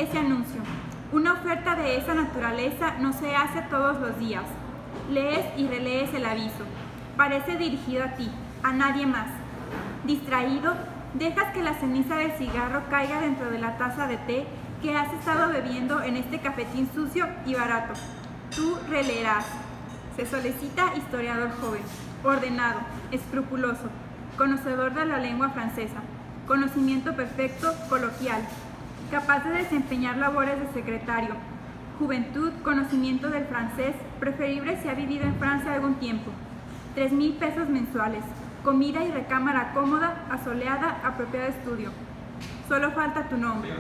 ese anuncio. Una oferta de esa naturaleza no se hace todos los días. Lees y relees el aviso. Parece dirigido a ti, a nadie más. Distraído, dejas que la ceniza del cigarro caiga dentro de la taza de té que has estado bebiendo en este cafetín sucio y barato. Tú releerás. Se solicita historiador joven, ordenado, escrupuloso, conocedor de la lengua francesa, conocimiento perfecto, coloquial, capaz de desempeñar labores de secretario, juventud, conocimiento del francés, preferible si ha vivido en Francia algún tiempo, 3,000 pesos mensuales, comida y recámara cómoda, asoleada, apropiado estudio. Solo falta tu nombre,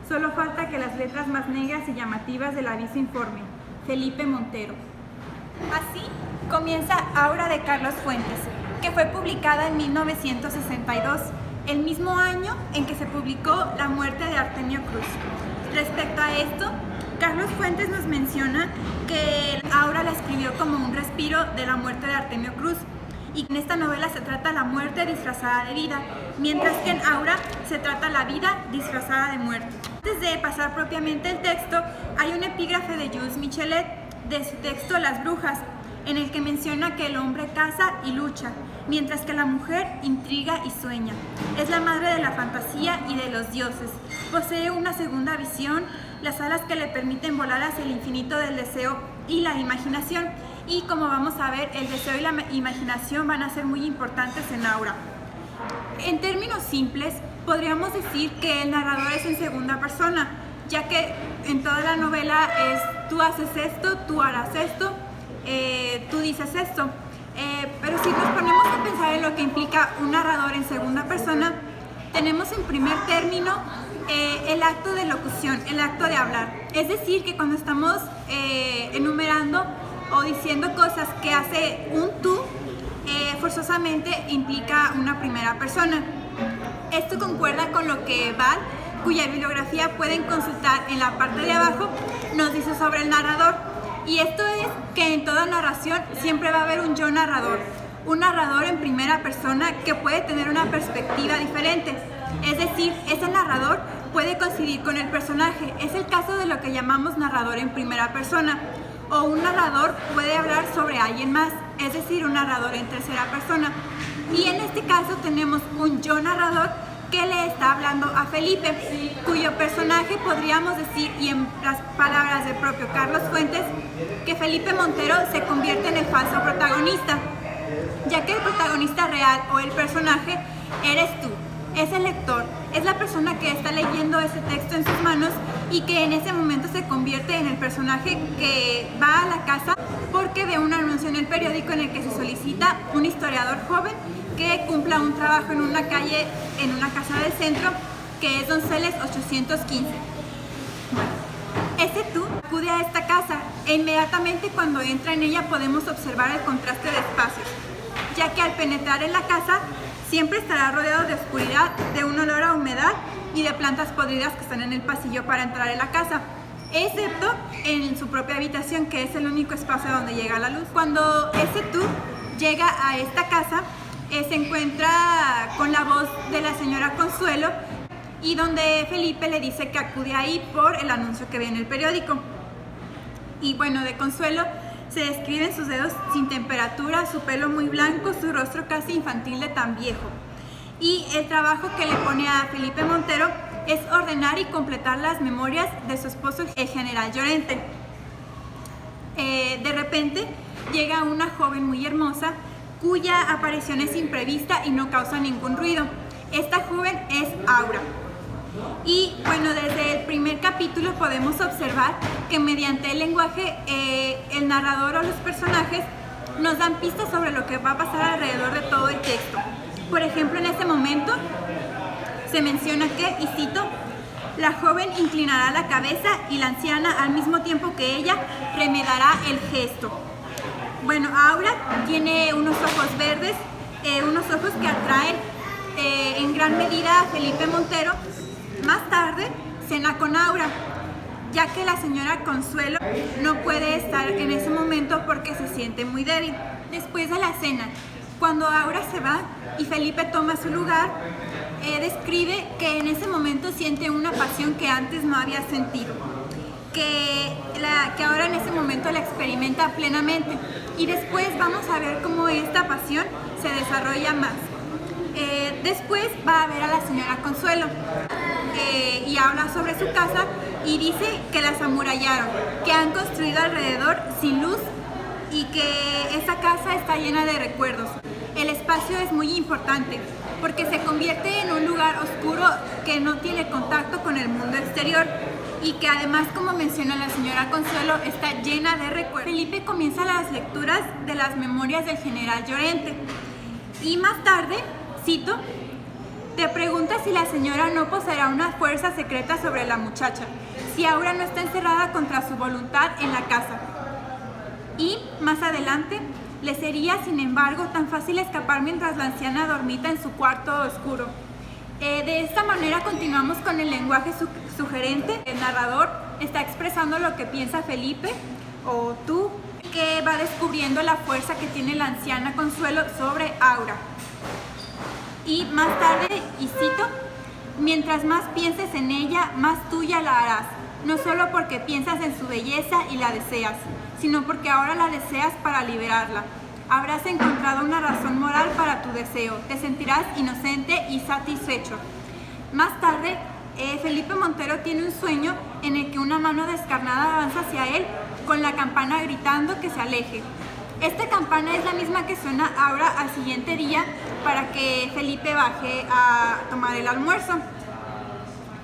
solo falta que las letras más negras y llamativas del aviso informen: Felipe Montero. Así comienza Aura de Carlos Fuentes, que fue publicada en 1962, el mismo año en que se publicó La muerte de Artemio Cruz. Respecto a esto, Carlos Fuentes nos menciona que Aura la escribió como un respiro de la muerte de Artemio Cruz, y en esta novela se trata la muerte disfrazada de vida, mientras que en Aura se trata la vida disfrazada de muerte. Antes de pasar propiamente el texto, hay un epígrafe de Jules Michelet de su texto Las brujas, en el que menciona que el hombre caza y lucha, mientras que la mujer intriga y sueña. Es la madre de la fantasía y de los dioses. Posee una segunda visión, las alas que le permiten volar hacia el infinito del deseo y la imaginación. Y como vamos a ver, el deseo y la imaginación van a ser muy importantes en Aura. En términos simples, podríamos decir que el narrador es en segunda persona, ya que en toda la novela es tú haces esto, tú harás esto, tú dices esto. Pero si nos ponemos a pensar en lo que implica un narrador en segunda persona, tenemos en primer término el acto de locución, el acto de hablar. Es decir, que cuando estamos enumerando o diciendo cosas que hace un tú, forzosamente implica una primera persona. Esto concuerda con lo que Val, cuya bibliografía pueden consultar en la parte de abajo, nos dice sobre el narrador. Y esto es que en toda narración siempre va a haber un yo narrador, un narrador en primera persona que puede tener una perspectiva diferente. Es decir, ese narrador puede coincidir con el personaje. Es el caso de lo que llamamos narrador en primera persona. O un narrador puede hablar sobre alguien más, es decir, un narrador en tercera persona. Y en este caso tenemos un yo narrador que le está hablando a Felipe, cuyo personaje podríamos decir, y en las palabras del propio Carlos Fuentes, que Felipe Montero se convierte en el falso protagonista, ya que el protagonista real o el personaje eres tú, es el lector, es la persona que está leyendo ese texto en sus manos y que en ese momento se convierte en el personaje que va a la casa porque ve un anuncio en el periódico en el que se solicita un historiador joven que cumpla un trabajo en una calle, en una casa del centro, que es Donceles 815. Bueno, ese tú acude a esta casa e inmediatamente cuando entra en ella podemos observar el contraste de espacios, ya que al penetrar en la casa siempre estará rodeado de oscuridad, de un olor a humedad y de plantas podridas que están en el pasillo para entrar en la casa, excepto en su propia habitación, que es el único espacio donde llega la luz. Cuando ese tú llega a esta casa, se encuentra con la voz de la señora Consuelo y donde Felipe le dice que acude ahí por el anuncio que ve en el periódico. Y bueno, de Consuelo se describen sus dedos sin temperatura, su pelo muy blanco, su rostro casi infantil de tan viejo. Y el trabajo que le pone a Felipe Montero es ordenar y completar las memorias de su esposo, el general Llorente. De repente llega una joven muy hermosa, cuya aparición es imprevista y no causa ningún ruido. Esta joven es Aura. Y bueno, desde el primer capítulo podemos observar que mediante el lenguaje, el narrador o los personajes nos dan pistas sobre lo que va a pasar alrededor de todo el texto. Por ejemplo, en este momento se menciona que, y cito, la joven inclinará la cabeza y la anciana, al mismo tiempo que ella, remedará el gesto. Bueno, Aura tiene unos ojos verdes, unos ojos que atraen en gran medida a Felipe Montero. Más tarde cena con Aura, ya que la señora Consuelo no puede estar en ese momento porque se siente muy débil. Después de la cena, cuando Aura se va y Felipe toma su lugar, describe que en ese momento siente una pasión que antes no había sentido, que ahora en ese momento la experimenta plenamente. Y después vamos a ver cómo esta pasión se desarrolla más. Después va a ver a la señora Consuelo y habla sobre su casa y dice que las amurallaron, que han construido alrededor sin luz y que esa casa está llena de recuerdos. El espacio es muy importante porque se convierte en un lugar oscuro que no tiene contacto con el mundo exterior y que además, como menciona la señora Consuelo, está llena de recuerdos. Felipe comienza las lecturas de las memorias del general Llorente y más tarde, cito, te pregunta si la señora no poseerá una fuerza secreta sobre la muchacha, si Aura no está encerrada contra su voluntad en la casa. Y más adelante, le sería, sin embargo, tan fácil escapar mientras la anciana dormita en su cuarto oscuro. De esta manera continuamos con el lenguaje sugerente. El narrador está expresando lo que piensa Felipe o tú, que va descubriendo la fuerza que tiene la anciana Consuelo sobre Aura. Y más tarde, y cito, mientras más pienses en ella, más tuya la harás, no solo porque piensas en su belleza y la deseas, sino porque ahora la deseas para liberarla. Habrás encontrado una razón moral para tu deseo, te sentirás inocente y satisfecho. Más tarde, Felipe Montero tiene un sueño en el que una mano descarnada avanza hacia él con la campana gritando que se aleje. Esta campana es la misma que suena ahora al siguiente día para que Felipe baje a tomar el almuerzo.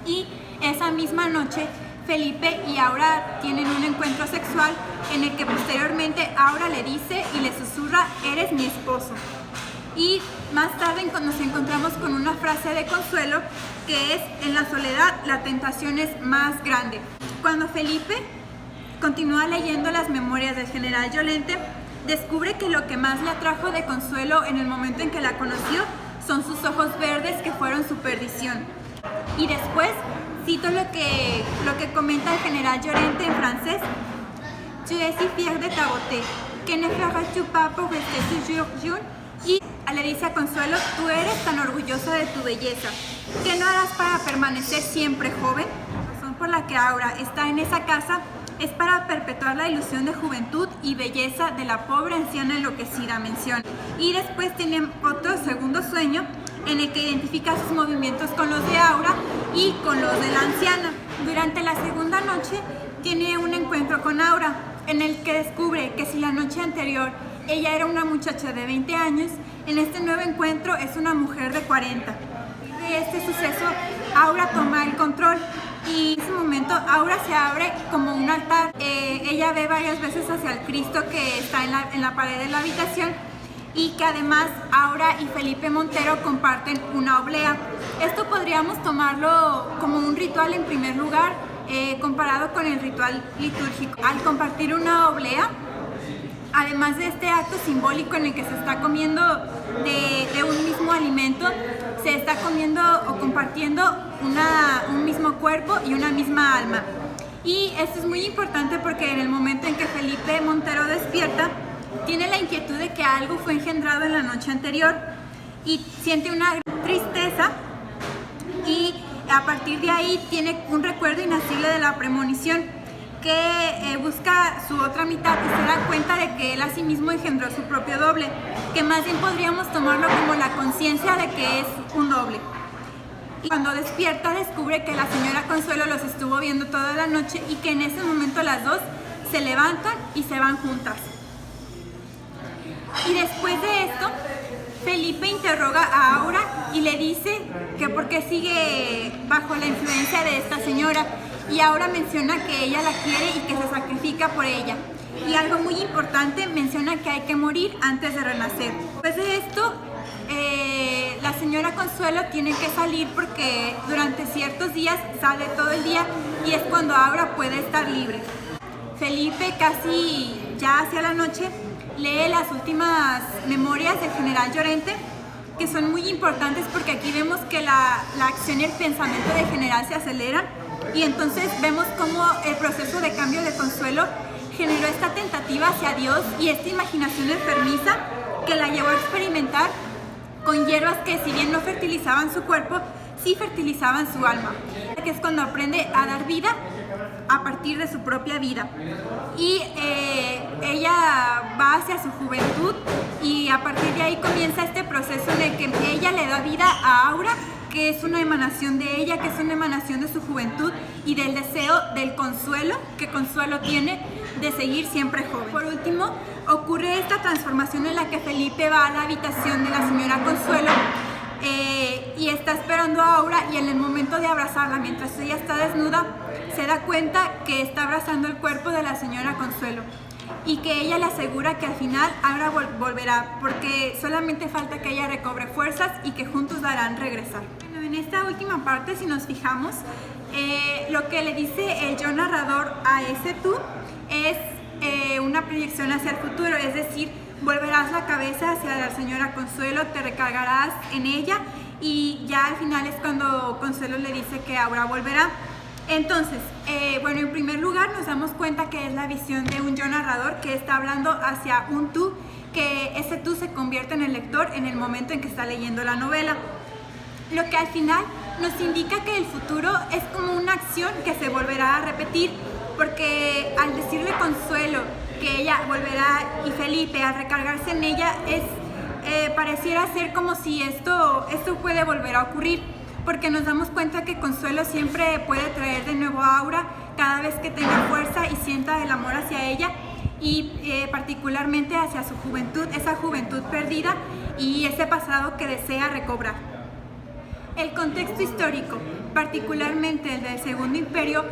Y esa misma noche, Felipe y Aura tienen un encuentro sexual en el que posteriormente Aura le dice y le susurra, eres mi esposo. Y más tarde nos encontramos con una frase de Consuelo que es, en la soledad la tentación es más grande. Cuando Felipe continúa leyendo las memorias del general Llorente, descubre que lo que más le atrajo de Consuelo en el momento en que la conoció son sus ojos verdes que fueron su perdición. Y después cito lo que comenta el general Llorente en francés. Tu es si fier de ta beauté, que ne feras-tu pas pour rester toujours jeune? Y le dice a Consuelo, tú eres tan orgullosa de tu belleza, ¿qué no harás para permanecer siempre joven? La razón por la que Aura está en esa casa es para perpetuar la ilusión de juventud y belleza de la pobre anciana enloquecida, menciona. Y después tiene otro segundo sueño en el que identifica sus movimientos con los de Aura y con los de la anciana. Durante la segunda noche tiene un encuentro con Aura en el que descubre que si la noche anterior ella era una muchacha de 20 años, en este nuevo encuentro es una mujer de 40. De este suceso, Aura toma el control y en ese momento Aura se abre como un altar. Ella ve varias veces hacia el Cristo que está en la pared de la habitación y que además Aura y Felipe Montero comparten una oblea. Esto podríamos tomarlo como un ritual en primer lugar, comparado con el ritual litúrgico. Al compartir una oblea, además de este acto simbólico en el que se está comiendo de un mismo alimento, se está comiendo o compartiendo un mismo cuerpo y una misma alma. Y esto es muy importante porque en el momento en que Felipe Montero despierta, tiene la inquietud de que algo fue engendrado en la noche anterior y siente una gran tristeza, y a partir de ahí tiene un recuerdo inacible de la premonición, que busca su otra mitad y se da cuenta de que él a sí mismo engendró su propio doble, que más bien podríamos tomarlo como la conciencia de que es un doble. Y cuando despierta descubre que la señora Consuelo los estuvo viendo toda la noche y que en ese momento las dos se levantan y se van juntas. Y después de esto, Felipe interroga a Aura y le dice que por qué sigue bajo la influencia de esta señora. Y Aura menciona que ella la quiere y que se sacrifica por ella. Y algo muy importante, menciona que hay que morir antes de renacer. Después de esto, la señora Consuelo tiene que salir porque durante ciertos días sale todo el día y es cuando Aura puede estar libre. Felipe, casi ya hacia la noche, lee las últimas memorias del general Llorente, que son muy importantes porque aquí vemos que la acción y el pensamiento del general se aceleran. Y entonces vemos cómo el proceso de cambio de Consuelo generó esta tentativa hacia Dios y esta imaginación enfermiza que la llevó a experimentar con hierbas que, si bien no fertilizaban su cuerpo, sí fertilizaban su alma, que es cuando aprende a dar vida a partir de su propia vida. Y ella va hacia su juventud, y a partir de ahí comienza este proceso en el que ella le da vida a Aura, que es una emanación de ella, que es una emanación de su juventud y del deseo del Consuelo, que Consuelo tiene de seguir siempre joven. Por último, ocurre esta transformación en la que Felipe va a la habitación de la señora Consuelo y está esperando a Aura, y en el momento de abrazarla, mientras ella está desnuda, se da cuenta que está abrazando el cuerpo de la señora Consuelo, y que ella le asegura que al final Aura volverá, porque solamente falta que ella recobre fuerzas y que juntos la harán regresar. Bueno, en esta última parte, si nos fijamos, lo que le dice el yo narrador a ese tú es una proyección hacia el futuro, es decir, volverás la cabeza hacia la señora Consuelo, te recargarás en ella, y ya al final es cuando Consuelo le dice que Aura volverá. Entonces, bueno, en primer lugar nos damos cuenta que es la visión de un yo narrador que está hablando hacia un tú, que ese tú se convierte en el lector en el momento en que está leyendo la novela. Lo que al final nos indica que el futuro es como una acción que se volverá a repetir, porque al decirle Consuelo que ella volverá y Felipe al recargarse en ella, pareciera ser como si esto puede volver a ocurrir, porque nos damos cuenta que Consuelo siempre puede traer de nuevo a Aura cada vez que tenga fuerza y sienta el amor hacia ella, y particularmente hacia su juventud, esa juventud perdida y ese pasado que desea recobrar. El contexto histórico, particularmente el del Segundo Imperio,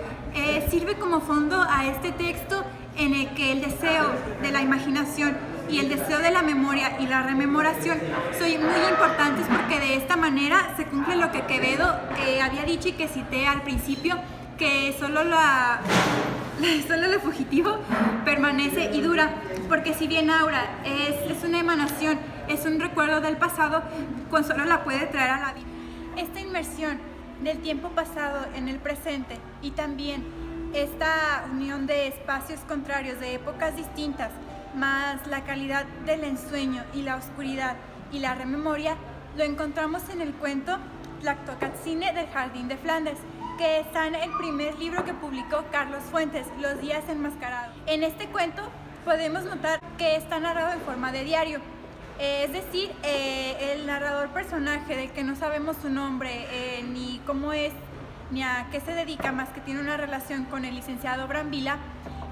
sirve como fondo a este texto, en el que el deseo de la imaginación y el deseo de la memoria y la rememoración son muy importantes, porque de esta manera se cumple lo que Quevedo había dicho y que cité al principio, que solo lo fugitivo permanece y dura, porque si bien Aura es una emanación, es un recuerdo del pasado, Consuelo la puede traer a la vida. Esta inmersión del tiempo pasado en el presente, y también esta unión de espacios contrarios, de épocas distintas, más la calidad del ensueño y la oscuridad y la rememoria, lo encontramos en el cuento Tlactocatzine del Jardín de Flandes, que está en el primer libro que publicó Carlos Fuentes, Los días enmascarados. En este cuento podemos notar que está narrado en forma de diario, es decir, el narrador personaje, del que no sabemos su nombre, ni cómo es, ni a qué se dedica, más que tiene una relación con el licenciado Brambila,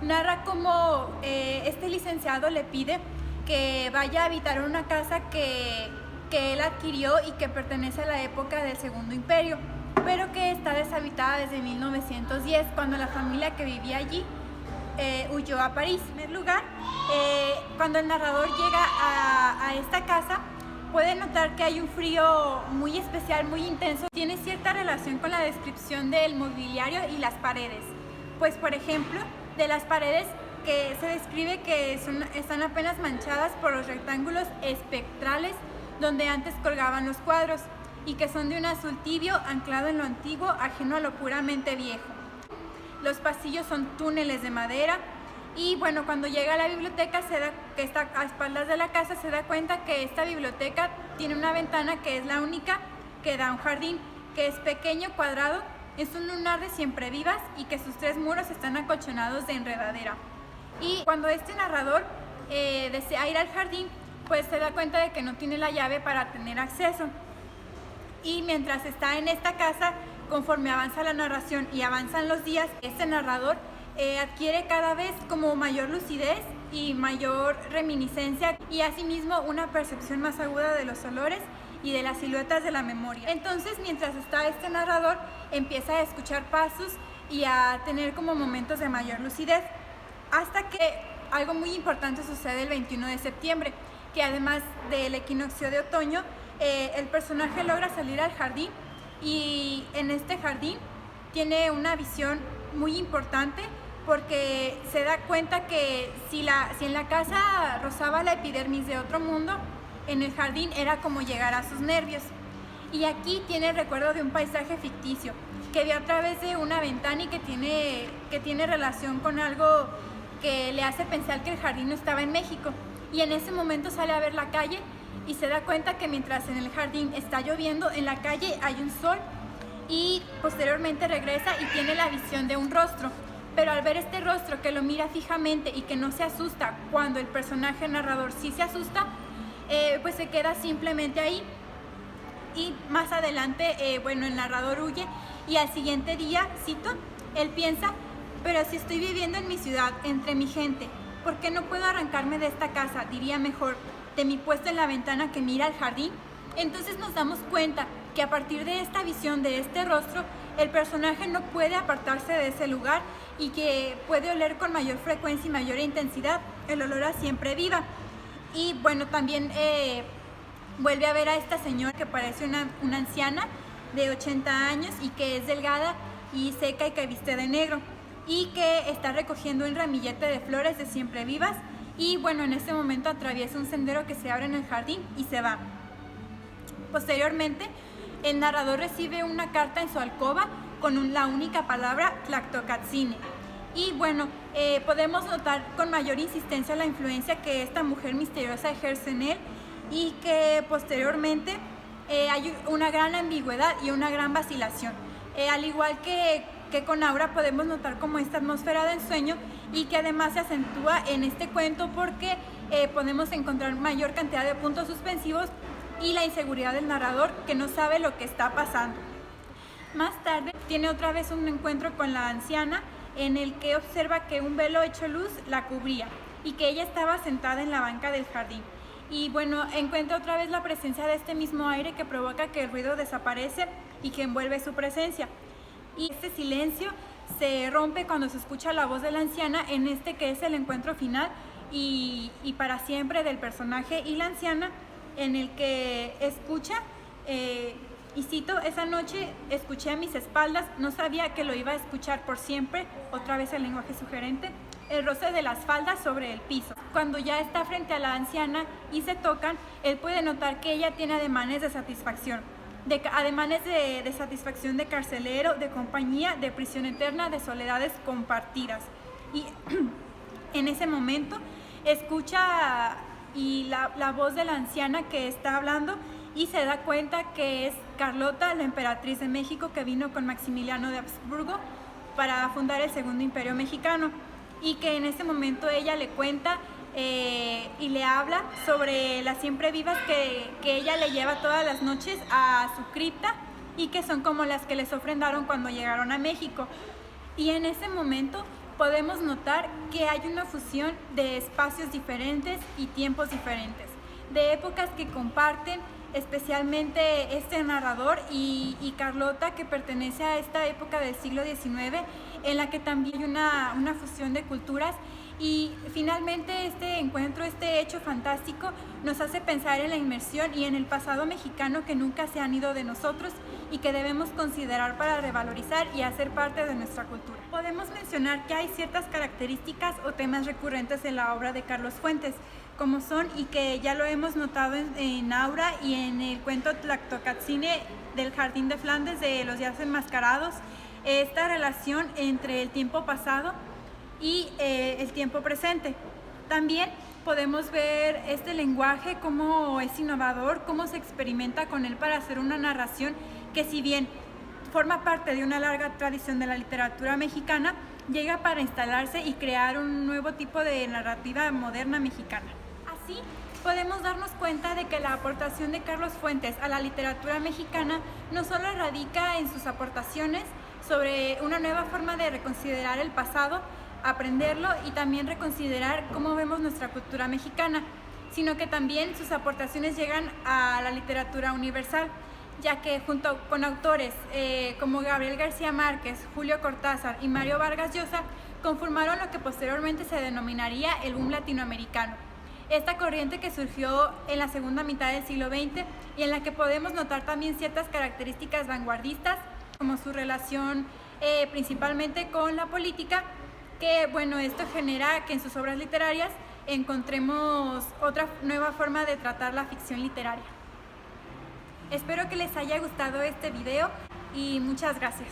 narra cómo este licenciado le pide que vaya a habitar una casa que él adquirió y que pertenece a la época del Segundo Imperio, pero que está deshabitada desde 1910, cuando la familia que vivía allí huyó a París. En primer lugar, cuando el narrador llega a esta casa, puede notar que hay un frío muy especial, muy intenso. Tiene cierta relación con la descripción del mobiliario y las paredes. Pues, por ejemplo, de las paredes, que se describe que están apenas manchadas por los rectángulos espectrales donde antes colgaban los cuadros, y que son de un azul tibio anclado en lo antiguo, ajeno a lo puramente viejo. Los pasillos son túneles de madera. Y bueno, cuando llega a la biblioteca, que está a espaldas de la casa, se da cuenta que esta biblioteca tiene una ventana que es la única que da a un jardín, que es pequeño, cuadrado, es un lunar de siemprevivas, y que sus 3 muros están acolchonados de enredadera. Y cuando este narrador desea ir al jardín, pues se da cuenta de que no tiene la llave para tener acceso. Y mientras está en esta casa, conforme avanza la narración y avanzan los días, este narrador adquiere cada vez como mayor lucidez y mayor reminiscencia, y asimismo una percepción más aguda de los olores y de las siluetas de la memoria. Entonces, mientras está este narrador, empieza a escuchar pasos y a tener como momentos de mayor lucidez, hasta que algo muy importante sucede el 21 de septiembre, que además del equinoccio de otoño, el personaje logra salir al jardín, y en este jardín tiene una visión muy importante, porque se da cuenta que si en la casa rozaba la epidermis de otro mundo, en el jardín era como llegar a sus nervios. Y aquí tiene el recuerdo de un paisaje ficticio que ve a través de una ventana, y que tiene relación con algo que le hace pensar que el jardín no estaba en México. Y en ese momento sale a ver la calle y se da cuenta que mientras en el jardín está lloviendo, en la calle hay un sol, y posteriormente regresa y tiene la visión de un rostro. Pero al ver este rostro que lo mira fijamente y que no se asusta cuando el personaje narrador sí se asusta, pues se queda simplemente ahí. Y más adelante, el narrador huye y al siguiente día, cito, él piensa: pero si estoy viviendo en mi ciudad, entre mi gente, ¿por qué no puedo arrancarme de esta casa? Diría mejor, de mi puesto en la ventana que mira al jardín. Entonces nos damos cuenta que a partir de esta visión de este rostro, el personaje no puede apartarse de ese lugar y que puede oler con mayor frecuencia y mayor intensidad el olor a siempre viva. Y bueno, también vuelve a ver a esta señora que parece una anciana de 80 años y que es delgada y seca y que viste de negro y que está recogiendo un ramillete de flores de siempre vivas. Y bueno, en ese momento atraviesa un sendero que se abre en el jardín y se va. Posteriormente, el narrador recibe una carta en su alcoba con la única palabra Tlactocatzine. Y bueno, podemos notar con mayor insistencia la influencia que esta mujer misteriosa ejerce en él y que posteriormente hay una gran ambigüedad y una gran vacilación. Al igual que con Aura, podemos notar como esta atmósfera del sueño y que además se acentúa en este cuento porque podemos encontrar mayor cantidad de puntos suspensivos y la inseguridad del narrador que no sabe lo que está pasando. Más tarde tiene otra vez un encuentro con la anciana en el que observa que un velo hecho luz la cubría y que ella estaba sentada en la banca del jardín. Y bueno, encuentra otra vez la presencia de este mismo aire que provoca que el ruido desaparece y que envuelve su presencia. Y este silencio se rompe cuando se escucha la voz de la anciana en este que es el encuentro final y para siempre del personaje y la anciana, en el que escucha, y cito: esa noche escuché a mis espaldas, no sabía que lo iba a escuchar por siempre, otra vez el lenguaje sugerente, el roce de las faldas sobre el piso. Cuando ya está frente a la anciana y se tocan, él puede notar que ella tiene ademanes de satisfacción. Ademanes de satisfacción de carcelero, de compañía, de prisión eterna, de soledades compartidas. Y en ese momento escucha y la voz de la anciana que está hablando y se da cuenta que es Carlota, la emperatriz de México, que vino con Maximiliano de Habsburgo para fundar el Segundo Imperio Mexicano, y que en ese momento ella le cuenta y le habla sobre las siempre vivas que ella le lleva todas las noches a su cripta y que son como las que les ofrendaron cuando llegaron a México. Y en ese momento podemos notar que hay una fusión de espacios diferentes y tiempos diferentes, de épocas que comparten, especialmente este narrador y Carlota, que pertenece a esta época del siglo XIX, en la que también hay una fusión de culturas. Y finalmente este encuentro, este hecho fantástico, nos hace pensar en la inmersión y en el pasado mexicano que nunca se han ido de nosotros y que debemos considerar para revalorizar y hacer parte de nuestra cultura. Podemos mencionar que hay ciertas características o temas recurrentes en la obra de Carlos Fuentes, como son, y que ya lo hemos notado en Aura y en el cuento Tlactocatzine del Jardín de Flandes de los Días Enmascarados, esta relación entre el tiempo pasado y el tiempo presente. También podemos ver este lenguaje, cómo es innovador, cómo se experimenta con él para hacer una narración que, si bien forma parte de una larga tradición de la literatura mexicana, llega para instalarse y crear un nuevo tipo de narrativa moderna mexicana. Así, podemos darnos cuenta de que la aportación de Carlos Fuentes a la literatura mexicana no solo radica en sus aportaciones sobre una nueva forma de reconsiderar el pasado, aprenderlo y también reconsiderar cómo vemos nuestra cultura mexicana, sino que también sus aportaciones llegan a la literatura universal, ya que junto con autores como Gabriel García Márquez, Julio Cortázar y Mario Vargas Llosa, conformaron lo que posteriormente se denominaría el boom latinoamericano. Esta corriente que surgió en la segunda mitad del siglo XX y en la que podemos notar también ciertas características vanguardistas, como su relación principalmente con la política, que bueno, esto genera que en sus obras literarias encontremos otra nueva forma de tratar la ficción literaria. Espero que les haya gustado este video y muchas gracias.